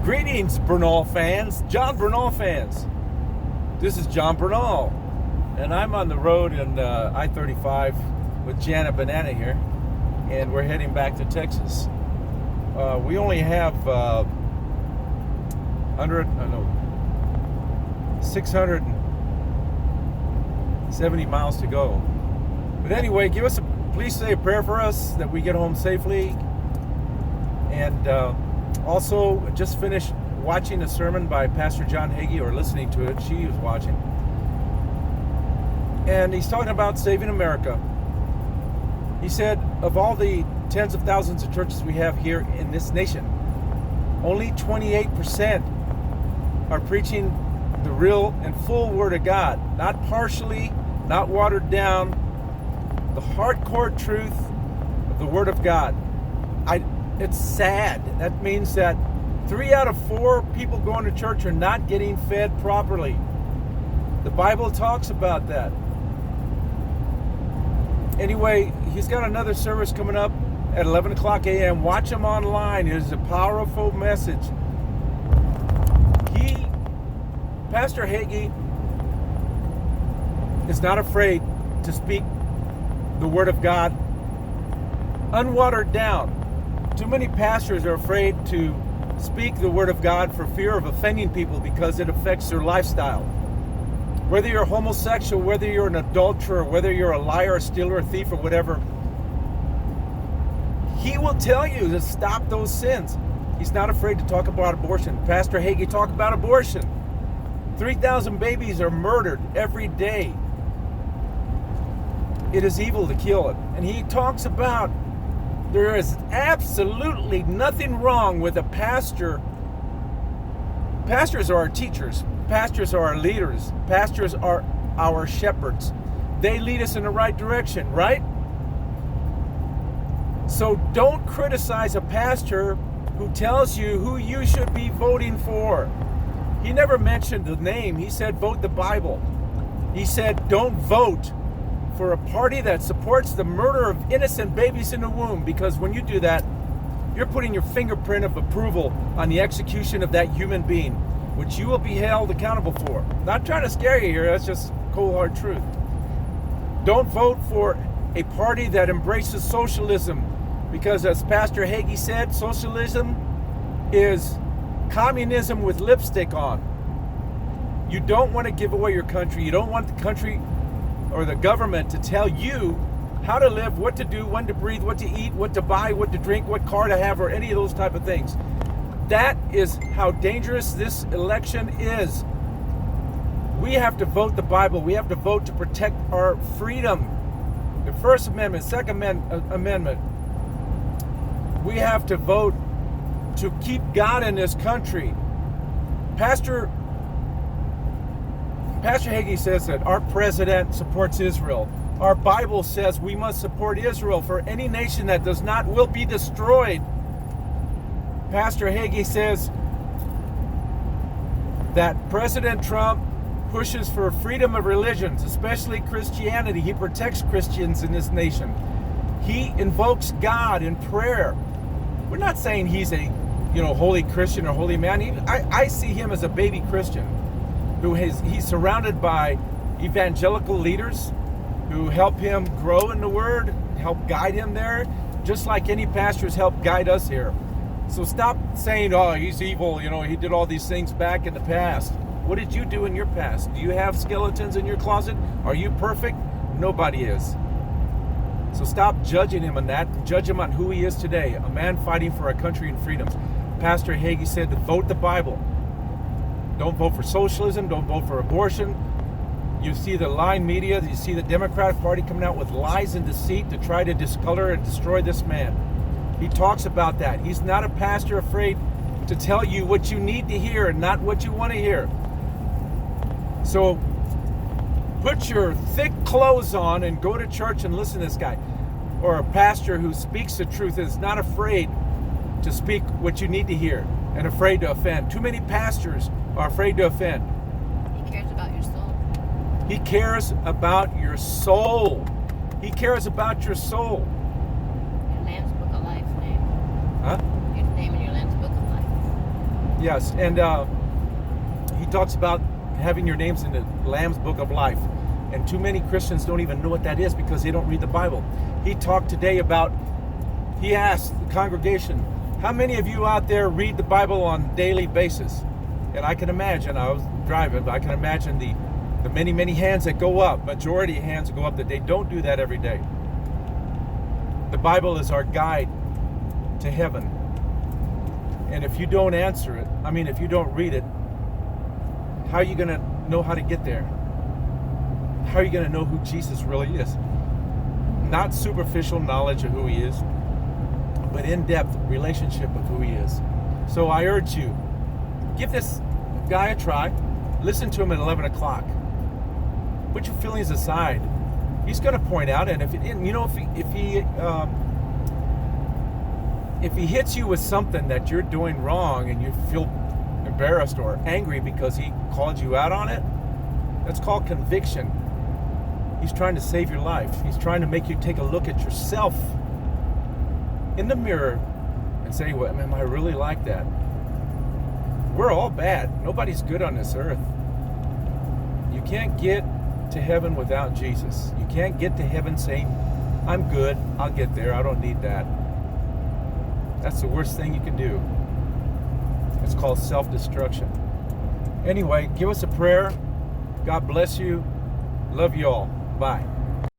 Greetings, Bernal fans, John Bernal fans. This is John Bernal, and I'm on the road in I-35 with Janet Banana here, and we're heading back to Texas. We only have 670 miles to go. But anyway, please say a prayer for us that we get home safely. And also, just finished watching a sermon by Pastor John Hagee, or listening to it. She was watching. And he's talking about saving America. He said, of all the tens of thousands of churches we have here in this nation, only 28% are preaching the real and full Word of God. Not partially, not watered down. The hardcore truth of the Word of God. It's sad. That means that 3 out of 4 people going to church are not getting fed properly. The Bible talks about that. Anyway, he's got another service coming up at 11 o'clock a.m. Watch him online. It is a powerful message. Pastor Hagee, is not afraid to speak the Word of God unwatered down. Too many pastors are afraid to speak the Word of God for fear of offending people because it affects their lifestyle. Whether you're homosexual, whether you're an adulterer, whether you're a liar, a stealer, a thief, or whatever, he will tell you to stop those sins. He's not afraid to talk about abortion. Pastor Hagee talked about abortion. 3,000 babies are murdered every day. It is evil to kill it. And he talks about there is absolutely nothing wrong with a pastor. Pastors are our teachers. Pastors are our leaders. Pastors are our shepherds. They lead us in the right direction, right? So don't criticize a pastor who tells you who you should be voting for. He never mentioned the name. He said, vote the Bible. He said, don't vote for a party that supports the murder of innocent babies in the womb, because when you do that, you're putting your fingerprint of approval on the execution of that human being, which you will be held accountable for. Not trying to scare you here, that's just cold hard truth. Don't vote for a party that embraces socialism, because as Pastor Hagee said, socialism is communism with lipstick on. You don't want to give away your country. You don't want the country or the government to tell you how to live, what to do, when to breathe, what to eat, what to buy, what to drink, what car to have, or any of those type of things. That is how dangerous this election is. We have to vote the Bible. We have to vote to protect our freedom. The First Amendment, Second Amendment. We have to vote to keep God in this country. Pastor Hagee says that our president supports Israel. Our Bible says we must support Israel, for any nation that does not will be destroyed. Pastor Hagee says that President Trump pushes for freedom of religions, especially Christianity. He protects Christians in this nation. He invokes God in prayer. We're not saying he's a holy Christian or holy man. I see him as a baby Christian he's surrounded by evangelical leaders who help him grow in the Word, help guide him there, just like any pastors help guide us here. So stop saying, oh, he's evil, he did all these things back in the past. What did you do in your past? Do you have skeletons in your closet? Are you perfect? Nobody is. So stop judging him on that. Judge him on who he is today, a man fighting for our country and freedoms. Pastor Hagee said to vote the Bible. Don't vote for socialism. Don't vote for abortion. You see the lying media. You see the Democratic Party coming out with lies and deceit to try to discolor and destroy this man. He talks about that. He's not a pastor afraid to tell you what you need to hear and not what you want to hear. So put your thick clothes on and go to church and listen to this guy. Or a pastor who speaks the truth and is not afraid to speak what you need to hear and afraid to offend. Too many pastors are afraid to offend. He cares about your soul. He cares about your soul. He cares about your soul. Your Lamb's Book of Life name. Huh? Your name in your Lamb's Book of Life. Yes, and he talks about having your names in the Lamb's Book of Life. And too many Christians don't even know what that is because they don't read the Bible. He talked today about, he asked the congregation, how many of you out there read the Bible on a daily basis? And I can imagine, I was driving, but I can imagine the many, many hands that go up, majority of hands that go up, that they don't do that every day. The Bible is our guide to heaven. And if you don't answer it, if you don't read it, how are you going to know how to get there? How are you going to know who Jesus really is? Not superficial knowledge of who he is, but in-depth relationship of who he is. So I urge you, give this guy a try. Listen to him at 11 o'clock. Put your feelings aside. He's going to point out, and if he hits you with something that you're doing wrong and you feel embarrassed or angry because he called you out on it, that's called conviction. He's trying to save your life. He's trying to make you take a look at yourself in the mirror and say, well, am I really like that? We're all bad. Nobody's good on this earth. You can't get to heaven without Jesus. You can't get to heaven saying, I'm good, I'll get there, I don't need that. That's the worst thing you can do. It's called self-destruction. Anyway, give us a prayer. God bless you. Love you all. Bye.